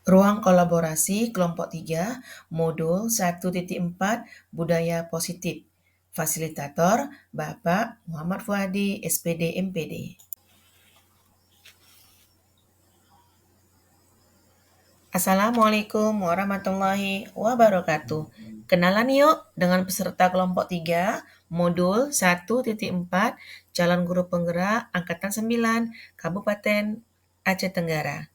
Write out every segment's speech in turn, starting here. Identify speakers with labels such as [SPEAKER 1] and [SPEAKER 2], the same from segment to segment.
[SPEAKER 1] Ruang kolaborasi kelompok 3, modul 1.4 budaya positif. Fasilitator Bapak Muhammad Fuadi, SPD MPD. Assalamualaikum warahmatullahi wabarakatuh. Kenalan yuk dengan peserta kelompok 3, modul 1.4, calon guru penggerak Angkatan 9, Kabupaten Aceh Tenggara.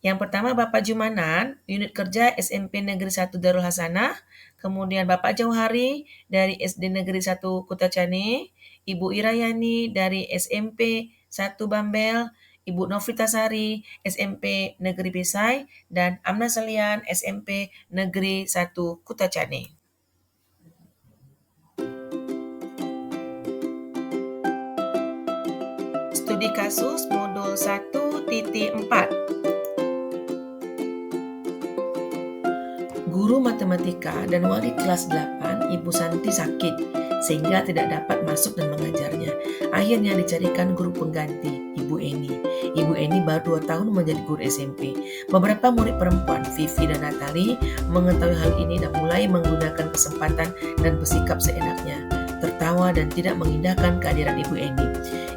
[SPEAKER 1] Yang pertama Bapak Jumanan, unit kerja SMP Negeri 1 Darul Hasanah, kemudian Bapak Jauhari dari SD Negeri 1 Kutacani, Ibu Irayani dari SMP 1 Bambel, Ibu Novitasari SMP Negeri Besai, dan Amna Selian SMP Negeri 1 Kutacani. Studi kasus modul 1.4. Guru matematika dan wali kelas 8, Ibu Santi sakit, sehingga tidak dapat masuk dan mengajarnya. Akhirnya dicarikan guru pengganti, Ibu Eni. Ibu Eni baru 2 tahun menjadi guru SMP. Beberapa murid perempuan, Vivi dan Natali, mengetahui hal ini dan mulai menggunakan kesempatan dan bersikap seenaknya, tertawa dan tidak mengindahkan kehadiran Ibu Eni.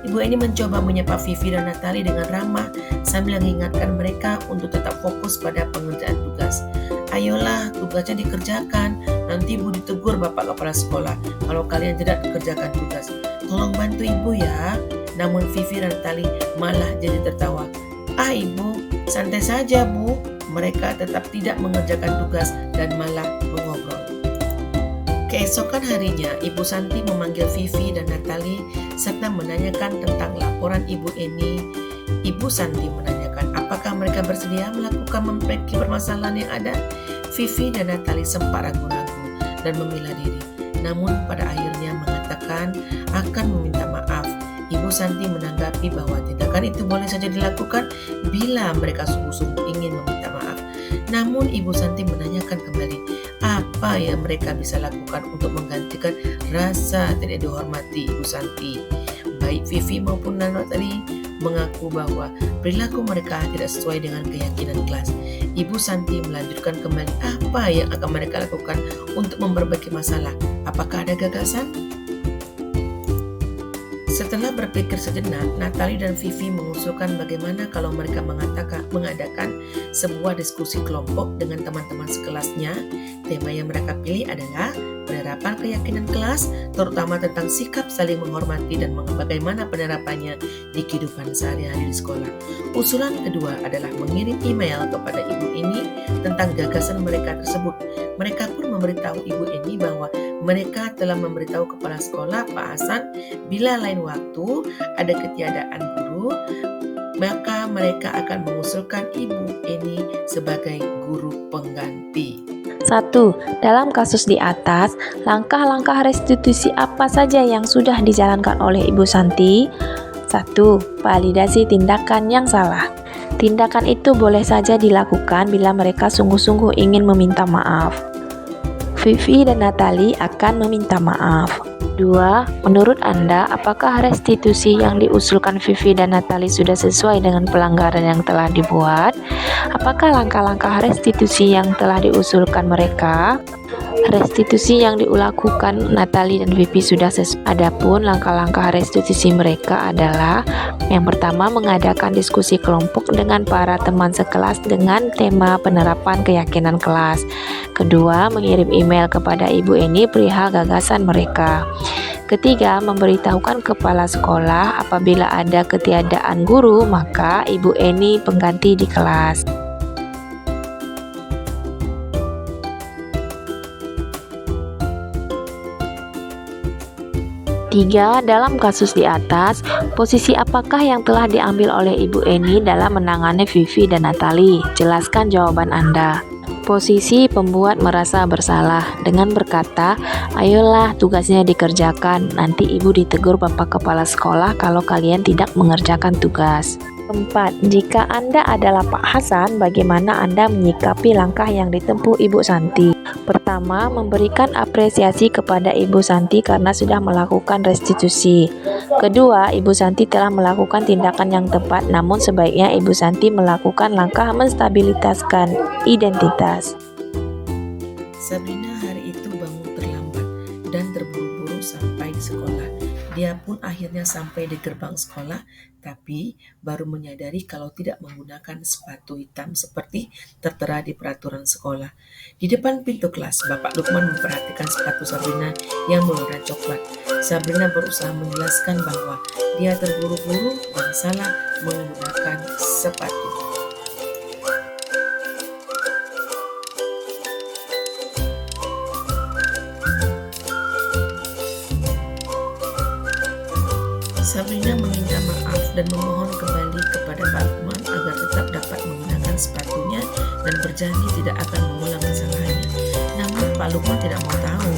[SPEAKER 1] Ibu Eni mencoba menyapa Vivi dan Natali dengan ramah sambil mengingatkan mereka untuk tetap fokus pada pengerjaan tugas. Ayolah, tugasnya dikerjakan. Nanti Ibu ditegur Bapak Kepala Sekolah kalau kalian tidak kerjakan tugas. Tolong bantu Ibu ya. Namun Vivi dan Natali malah jadi tertawa. Ibu, santai saja Bu. Mereka tetap tidak mengerjakan tugas dan malah mengobrol. Keesokan harinya, Ibu Santi memanggil Vivi dan Natali serta menanyakan tentang laporan Ibu Eni. Ibu Santi menanyakan apakah mereka bersedia melakukan memperbaiki permasalahan yang ada. Vivi dan Natali sempat ragu-ragu dan memilah diri, namun pada akhirnya mengatakan akan meminta maaf. Ibu Santi menanggapi bahwa tindakan itu boleh saja dilakukan bila mereka sungguh-sungguh ingin meminta maaf. Namun Ibu Santi menanyakan kembali apa yang mereka bisa lakukan untuk menggantikan rasa tidak dihormati Ibu Santi. Baik Vivi maupun Natali mengaku bahwa perilaku mereka tidak sesuai dengan keyakinan kelas. Ibu Santi melanjutkan kembali apa yang akan mereka lakukan untuk memperbaiki masalah. Apakah ada gagasan? Setelah berpikir sejenak, Natali dan Vivi mengusulkan bagaimana kalau mereka mengadakan sebuah diskusi kelompok dengan teman-teman sekelasnya. Tema yang mereka pilih adalah penerapan keyakinan kelas, terutama tentang sikap saling menghormati dan bagaimana penerapannya di kehidupan sehari-hari di sekolah. Usulan kedua adalah mengirim email kepada Ibu Eni tentang gagasan mereka tersebut. Mereka pun memberitahu Ibu Eni bahwa mereka telah memberitahu kepala sekolah Pak Hasan bila lain waktu ada ketiadaan guru, maka mereka akan mengusulkan Ibu Eni sebagai guru pengganti.
[SPEAKER 2] 1. Dalam kasus di atas, langkah-langkah restitusi apa saja yang sudah dijalankan oleh Ibu Santi? 1. Validasi tindakan yang salah. Tindakan itu boleh saja dilakukan bila mereka sungguh-sungguh ingin meminta maaf. Vivi dan Natali akan meminta maaf. 2. Menurut Anda, apakah restitusi yang diusulkan Vivi dan Natali sudah sesuai dengan pelanggaran yang telah dibuat? Apakah langkah-langkah restitusi yang telah diusulkan mereka? Restitusi yang dilakukan Natali dan Vivi sudah sesuai. Adapun langkah-langkah restitusi mereka adalah: yang pertama, mengadakan diskusi kelompok dengan para teman sekelas dengan tema penerapan keyakinan kelas. Kedua, mengirim email kepada Ibu Eni perihal gagasan mereka. Ketiga, memberitahukan kepala sekolah apabila ada ketiadaan guru, maka Ibu Eni pengganti di kelas. 3. Dalam kasus di atas, posisi apakah yang telah diambil oleh Ibu Eni dalam menangani Vivi dan Natali? Jelaskan jawaban Anda. Posisi pembuat merasa bersalah dengan berkata, ayolah tugasnya dikerjakan, nanti Ibu ditegur Bapak Kepala Sekolah kalau kalian tidak mengerjakan tugas. Keempat, jika Anda adalah Pak Hasan, bagaimana Anda menyikapi langkah yang ditempuh Ibu Santi? Pertama, memberikan apresiasi kepada Ibu Santi karena sudah melakukan restitusi. Kedua, Ibu Santi telah melakukan tindakan yang tepat, namun sebaiknya Ibu Santi melakukan langkah menstabilitaskan identitas.
[SPEAKER 1] Sabrina hari itu bangun terlambat dan terburu-buru sampai di sekolah. Dia pun akhirnya sampai di gerbang sekolah, tapi baru menyadari kalau tidak menggunakan sepatu hitam seperti tertera di peraturan sekolah. Di depan pintu kelas, Bapak Lukman memperhatikan sepatu Sabrina yang berwarna coklat. Sabrina berusaha menjelaskan bahwa dia terburu-buru dan salah menggunakan sepatu. Sabrina meminta maaf dan memohon kembali kepada Pak Lukman agar tetap dapat menggunakan sepatunya dan berjanji tidak akan mengulang kesalahannya. Namun Pak Lukman tidak mau tahu.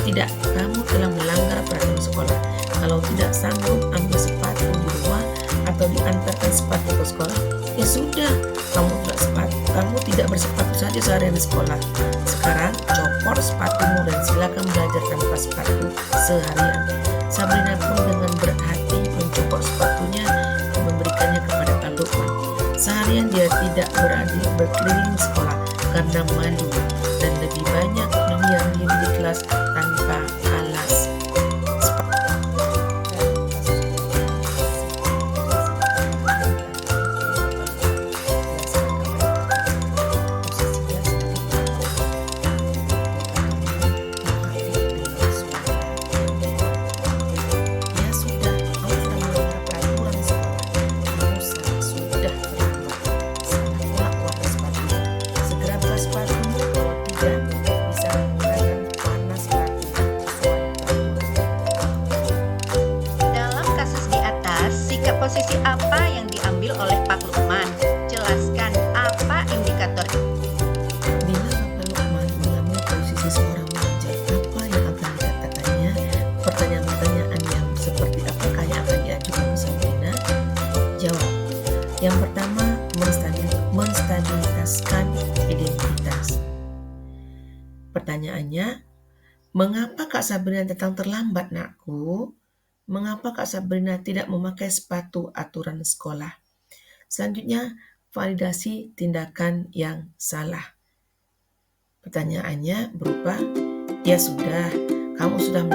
[SPEAKER 1] Tidak, kamu telah melanggar peraturan sekolah. Kalau tidak sanggup ambil sepatu di rumah atau diantarkan sepatu ke sekolah, ya sudah, kamu tidak bersepatu saja seharian di sekolah. Sekarang copot sepatumu dan silakan belajar tanpa sepatu seharian. Sabrina pun dengan berat hati mencopot sepatunya dan memberikannya kepada Pak Lukman. Seharian dia tidak berani berkeliling sekolah karena malu dan lebih banyak diam-diam di kelas tanpa alas.
[SPEAKER 3] Posisi apa yang diambil oleh Pak Lukman? Jelaskan apa indikator.
[SPEAKER 1] Bila Bapak Lukman mengambil posisi seorang mengajar, apa yang akan dikatakannya? Pertanyaan-pertanyaan yang seperti apakah yang akan diajukan Sabrina? Jawab. Yang pertama, menstabilitaskan identitas. Pertanyaannya, mengapa Kak Sabrina datang terlambat, nakku? Mengapa Kak Sabrina tidak memakai sepatu aturan sekolah? Selanjutnya, validasi tindakan yang salah. Pertanyaannya berupa, ya sudah, kamu sudah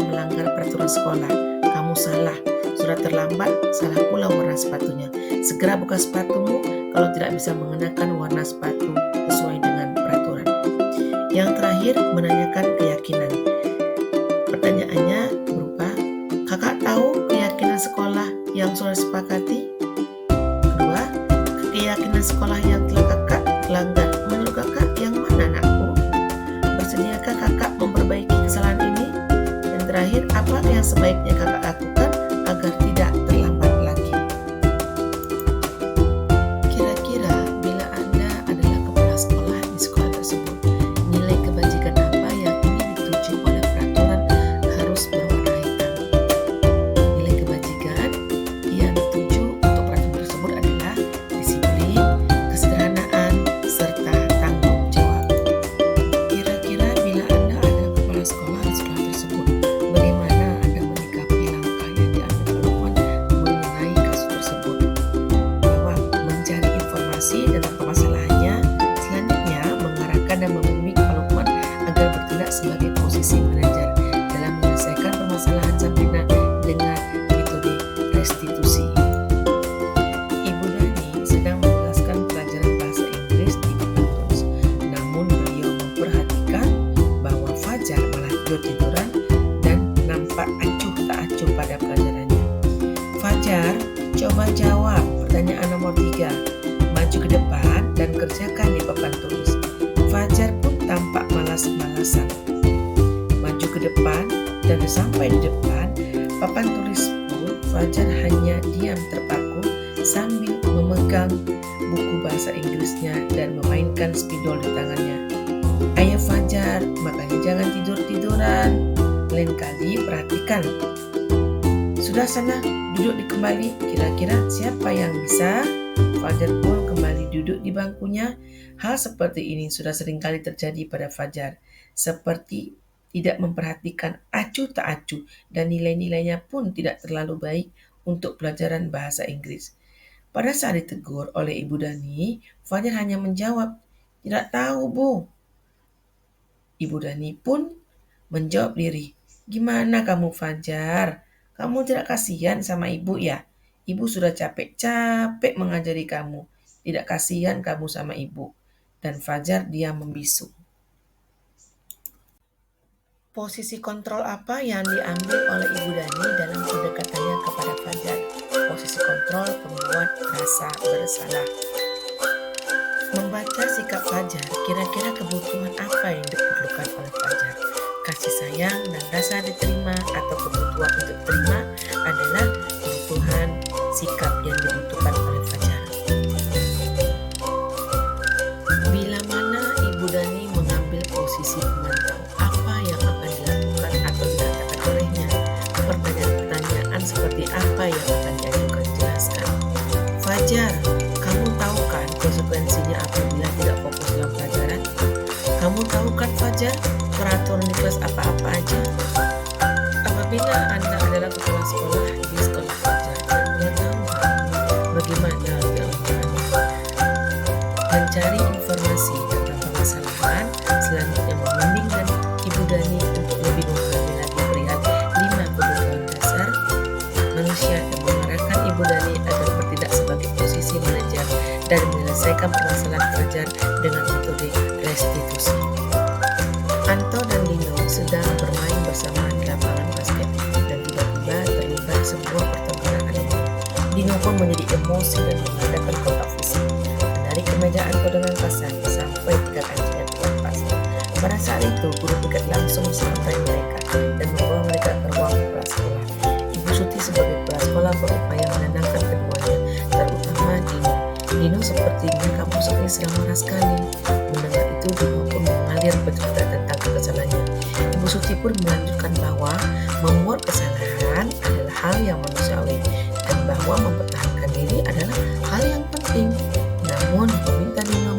[SPEAKER 1] melanggar peraturan sekolah. Kamu salah, sudah terlambat, salah pula warna sepatunya. Segera buka sepatumu kalau tidak bisa mengenakan warna sepatu sesuai dengan peraturan. Yang terakhir, menanyakan keyakinan. Pertanyaannya berupa, kakak tahu keyakinan sekolah yang sudah disepakati? Kedua, keyakinan sekolah yang telah kakak langgar menurut kakak yang mana, nakku? Bersediakah kakak memperbaiki kesalahan ini? Dan terakhir, apa yang sebaiknya kakak lakukan agar tidak terlambat lagi? Kira-kira bila Anda adalah kepala sekolah di sekolah tersebut, nilai kebajikan apa yang ingin dituju oleh peraturan harus berwarna hitam? Nilai kebajikan yang dituju untuk peraturan tersebut adalah disiplin, kesederhanaan, serta tanggung jawab. Kira-kira bila Anda adalah kepala sekolah di sekolah tersebut, bagaimana Anda menyikapi langkah yang diambil Pak Lukman mengenai kasus tersebut? Jawab, mencari informasi tentang permasalahannya. Selanjutnya, mengarahkan dan membimbing Pak Lukman agar bertindak sebagai posisi manajer dalam menyelesaikan permasalahan Sabrina dengan metode restitusi. Ibu Dani sedang menjelaskan pelajaran bahasa Inggris di papan tulis, namun beliau memperhatikan bahwa Fajar malah tidur-tiduran dan nampak acuh tak acuh pada pelajarannya. Fajar, coba jawab pertanyaan nomor 3. Maju ke depan dan kerjakan di papan tulis. Fajar pun tampak malas-malasan. Maju ke depan dan sampai di depan papan tulis pun Fajar hanya diam terpaku sambil memegang buku bahasa Inggrisnya dan memainkan spidol di tangannya. Ayo Fajar, makanya jangan tidur-tiduran. Lain kali perhatikan. Sudah sana, duduk kembali. Kira-kira siapa yang bisa? Fajar pun kembali duduk di bangkunya. Hal seperti ini sudah seringkali terjadi pada Fajar. Seperti tidak memperhatikan acuh tak acuh dan nilai-nilainya pun tidak terlalu baik untuk pelajaran bahasa Inggris. Pada saat ditegur oleh Ibu Dani, Fajar hanya menjawab, "Tidak tahu, Bu." Ibu Dani pun menjawab lirih, "Gimana kamu, Fajar? Kamu tidak kasihan sama ibu ya? Ibu sudah capek-capek mengajari kamu. Tidak kasihan kamu sama ibu." Dan Fajar diam membisu. Posisi kontrol apa yang diambil oleh Ibu Dani dalam pendekatannya kepada Fajar? Posisi kontrol pembuat rasa bersalah. Membaca sikap Fajar, kira-kira kebutuhan apa yang diperlukan oleh Fajar? Kasih sayang dan rasa diterima atau kebutuhan untuk terima adalah kebutuhan sikap yang dibutuhkan oleh Fajar. Bila mana Ibu Dani mengambil posisi pemantau, apa yang akan dilakukan atau dikatakan olehnya? Pertanyaan-pertanyaan seperti apa yang akan diajukan? Jelaskan. Fajar, kamu tahu kan konsekuensinya apabila tidak fokus dalam pelajaran? Kamu tahu kan Fajar, peraturan di kelas apa-apa aja? Apabila Anda adalah kepala sekolah di sekolah Fajar, Anda tahu bagaimana dilakukan? Mencari informasi tentang permasalahan, selanjutnya membimbing dan Ibu Dani untuk lebih memahami lagi perihal 5 kebutuhan dasar manusia dan mengarahkan Ibu Dani agar bertindak sebagai posisi manajer dan menyelesaikan permasalahan Fajar dengan metode restitusi. Anto dan Dino sedang bermain bersama di lapangan basket dan tiba-tiba terlibat sebuah pertempuran aneh. Dino pun menjadi emosi dan mengadakan kontak fisik, menarik kemeja Anto dengan kasar sampai 3 kancingnya terlepas. Pada saat itu, guru piket langsung menyerang mereka dan membawa mereka ke ruang kepala sekolah. Ibu Suti sebagai kepala sekolah berupaya menenangkan keduanya, terutama Dino. Dino sepertinya kamu seperti sedang marah sekali. Mendengar itu, Dino pun mengalir bercerita tentang kekesalannya. Ibu Suti pun melanjutkan bahwa membuat kesalahan adalah hal yang manusiawi dan bahwa mempertahankan diri adalah hal yang penting. Namun, meminta Dino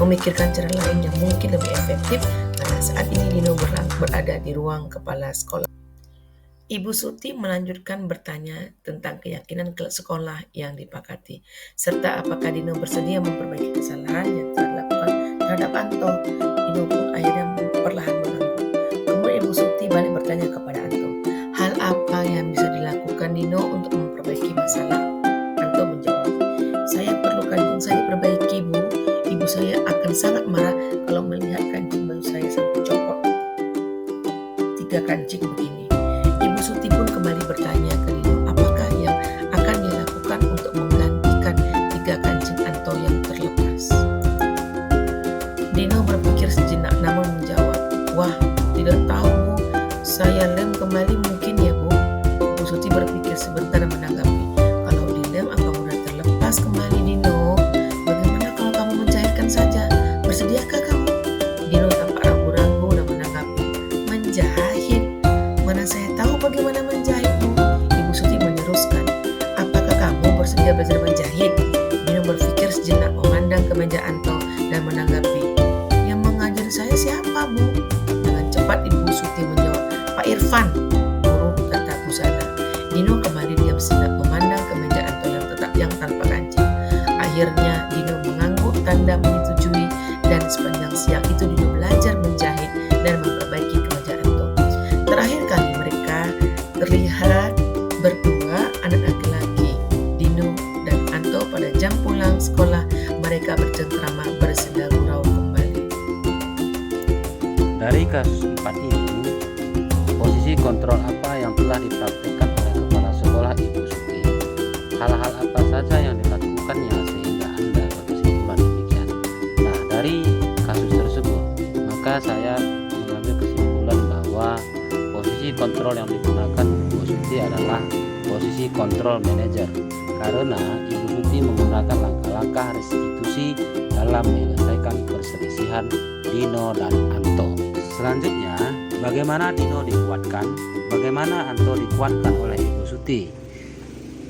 [SPEAKER 1] memikirkan cara lain yang mungkin lebih efektif karena saat ini Dino berada di ruang kepala sekolah. Ibu Suti melanjutkan bertanya tentang keyakinan sekolah yang dipakati, serta apakah Dino bersedia memperbaiki kesalahan yang telah dilakukan terhadap Anto. Dino pun akhirnya perlahan mengangguk. Kemudian Ibu Suti balik bertanya kepada Anto, hal apa yang bisa dilakukan Dino untuk memperbaiki masalah? Anto menjawab, saya perlu kancing saya perbaiki, Bu. Ibu saya akan sangat marah kalau melihat kancing baju saya sampai copot 3 kancing begini. Ibu Suti pun kembali bertanya ke Dino, apakah yang akan dilakukan untuk menggantikan 3 kancing Anto yang terlepas? Dino berpikir sejenak namun menjawab, wah, tidak tahu, Bu. Saya lem kembali mungkin ya, Bu. Ibu Suti berpikir sebentar dan menanggapi, kalau dilem akan mudah terlepas kembali, Dino. Bagaimana kalau kamu menjahitkan saja? Bersediakah kamu? Dino tampak ragu-ragu dan menanggapi, menjahit? Mana saya tahu bagaimana menjahit, Bu. Ibu Suti meneruskan, apakah kamu bersedia belajar menjahit? Dino berpikir sejenak memandang ke meja Anto dan menanggapi, yang mengajari saya siapa, Bu? Dengan cepat Ibu Suti menjawab, Pak Irfan, guru tata busana. Dino kembali diam sejenak memandang ke meja Anto yang tanpa kancing. Akhirnya Dino mengangguk tanda menyetujui dan sepanjang siang itu Dino belajar menjahit dan memperbaiki kemeja Anto. Terakhir kali mereka terlihat berdua anak laki-laki, Dino dan Anto pada jam pulang sekolah. Mereka bercengkrama bersenda gurau kembali.
[SPEAKER 4] Dari kasus 4 itu, posisi kontrol apa yang telah dipraktikkan oleh kepala sekolah Ibu Suti? Hal-hal apa saja yang dilakukannya sehingga Anda berkesimpulan demikian? Nah, dari kasus tersebut, maka saya mengambil kesimpulan bahwa posisi kontrol yang digunakan Ibu Suti adalah posisi kontrol manajer, karena Ibu Suti menggunakan langkah-langkah restitusi dalam menyelesaikan perselisihan Dino dan Anto. Selanjutnya, Bagaimana Dino dikuatkan? Bagaimana Anto dikuatkan oleh Ibu Suti?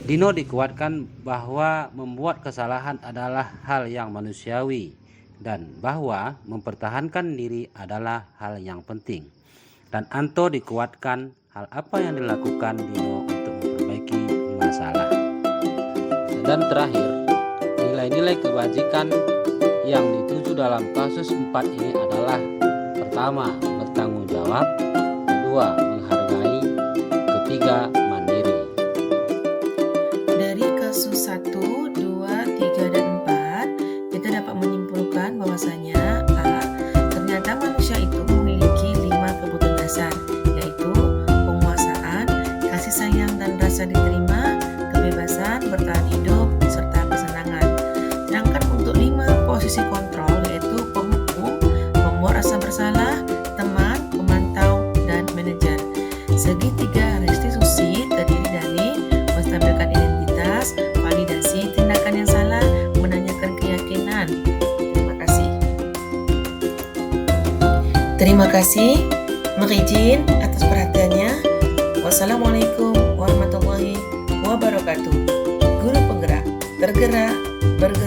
[SPEAKER 4] Dino dikuatkan bahwa membuat kesalahan adalah hal yang manusiawi dan bahwa mempertahankan diri adalah hal yang penting. Dan Anto dikuatkan hal apa yang dilakukan Dino untuk memperbaiki masalah. Dan terakhir, nilai-nilai kebajikan yang dituju dalam kasus 4 ini adalah: pertama, bertanggung jawab; kedua, menghargai; ketiga, mandiri.
[SPEAKER 1] Dari kasus 1, 2, 3, dan 4, kita dapat menyimpulkan bahwasanya A. Ternyata manusia itu memiliki 5 kebutuhan dasar, yaitu penguasaan, kasih sayang dan rasa diterima, kebebasan, bertahan hidup, serta kesenangan. Sedangkan untuk 5 posisi kontrol, yaitu penghukum, pembuat rasa bersalah, teman, pemantau, dan manajer. Segitiga restitusi terdiri dari menstabilkan identitas, validasi tindakan yang salah, menanyakan keyakinan. Terima kasih, Mengizin atas perhatiannya. Wassalamualaikum warahmatullahi wabarakatuh. Guru penggerak, tergerak, bergerak.